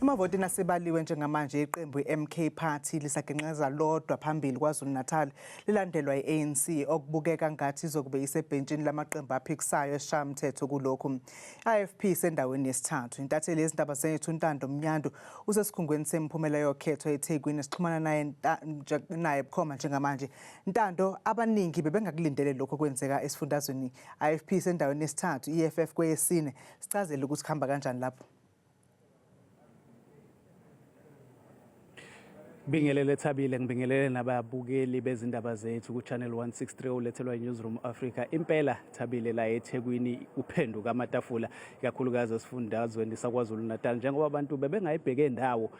Amavoti nasebaliwe njengamanje iqembu MK Party lisagenqeza lodwa phambili KwaZulu-Natal lilandelwa i-ANC okubukeka ngathi izokube isebhentshini lamaqembu aphikisayo esishayamthetho kulokhu. IFP sendaweni yesithathu. Intatheli yezindaba zethu uNtando Mnyandu usesikhungweni semphumela yokhetho eThekwini sixhumana naye bukhoma njengamanje. Ntando, abaningi bebengakulindele lokho kwenzeka esifundazweni IFP sendaweni yesithathu EFF kweyesine. Sichazele ukuthi kuhamba kanjani lapho. Bingelele Thabile, ngibingelele nababukeli bezindaba zethu ku Channel 163 olethelwa iNewsroom Africa. Impela Thabile la eThekwini uphenduka amatafula ikakhulukazi esifundazweni saKwaZulu-Natal njengoba abantu bebengayibheke ndawo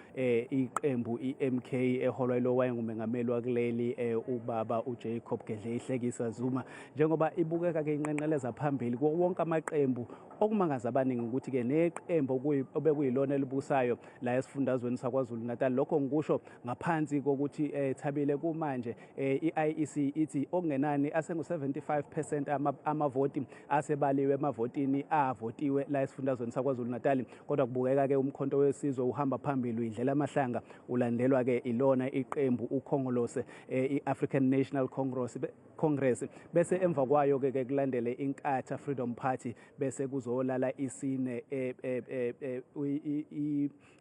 iqembu iMK eholwa ilo wayengumengameli wakuleli ubaba uJacob Gedle Ihlekisa Zuma njengoba ibukeka ke inqenqeleza phambili wonke amaqembu okumangaza abaningi ukuthi ke neqembu obekuyilona elibusayo la esifundazweni saKwaZulu-Natal. Lokho ngikusho ngaphansi kokuthi Thabile kumanje iIEC ithi okungenani asengu-75% amavoti asebaliwe emavotini avotiwe la esifundazweni saKwaZulu-Natal. Kodwa kubukeka ke umkhonto wesizwe uhamba phambili uyidlela amahlanga ulandelwa ke ilona iqembu uKhongolose iAfrican National Congress bese emva kwayo ke kulandele iNkatha Freedom Party bese kuzolala isine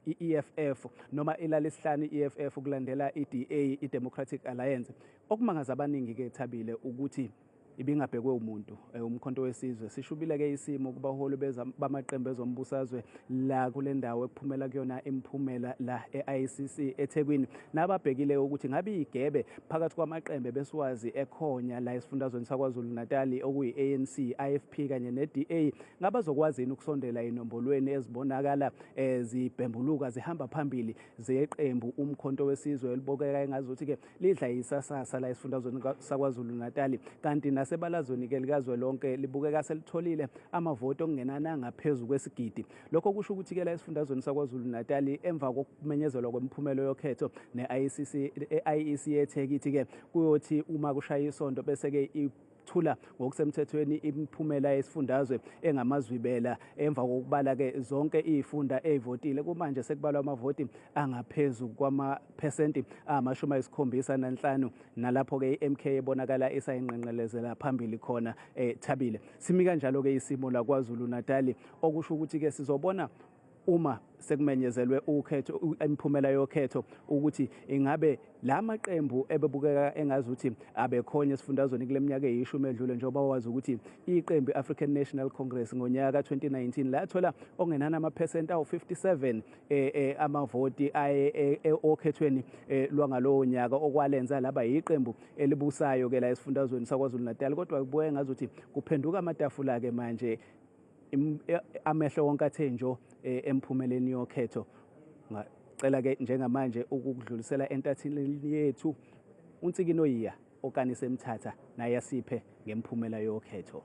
iEFF noma ilalesihlanu iEFF kulandela iDA iDemocratic Alliance. Okumangaza abaningi ke Thabile ukuthi ibingabhekwe umuntu umkhonto wesizwe sishubile ke isimo kubaholi bamaqembu ezombusazwe la kule ndawo ekuphumela kuyona imphumela la eICC eThekwini nababhekile ukuthi ngabe igebe phakathi kwamaqembu besiwazi ekhonya la esifundazweni saKwaZulu-Natal okuyi-ANC, IFP kanye neDA ngabazokwazi ukusondela inombolweni ezibonakala zibhembuluka zihamba phambili zeqembu umkhonto wesizwe elibokeka engazuthi ke lidla isasasa la esifundazweni saKwaZulu-Natal kanti sebalazweni ke likazwelonke libukeka selitholile amavoti okungenana ngaphezulu kwesigidi. Lokho kusho ukuthi ke la esifundazweni saKwaZulu-Natal emva kokumenyezelwa kwemphumelo yokhetho ne-IEC ethekithi ke kuyothi uma kushaya isonto bese ke thula ngokusemthethweni imiphumela yesifundazwe engamazwibela emva kokubala ke zonke izifunda ezivotile kumanje sekubalwa amavoti angaphezulu kwamaphesenti ama-75 nalapho ke iMK ebonakala isayinqenqelezela phambili khona Thabile. Simi kanjalo ke isimo la KwaZulu-Natal okusho ukuthi ke sizobona uma sekumenyezelwe ukhetho imiphumela yokhetho ukuthi ingabe la maqembu ebebukeka engazuthi abekhonya esifundazweni kuleminyaka eyishumi edlule njengoba wazi ukuthi iqembu iAfrican National Congress ngonyaka ka-2019 lathola ongenana amaphesenti awu-57 amavoti okhethweni lwangalowo nyaka okwalenza laba yiqembu elibusayo ke la esifundazweni saKwaZulu-Natal. Kodwa kubuye ngazuthi kuphenduka amatafula ke manje amehlo wonke athe njo emphumeleni yokhetho. Ngicela ke njengamanje ukudlulisela entatheleni yethu uNtsikinoyiya okani semthatha naye asiphe ngemphumela yokhetho.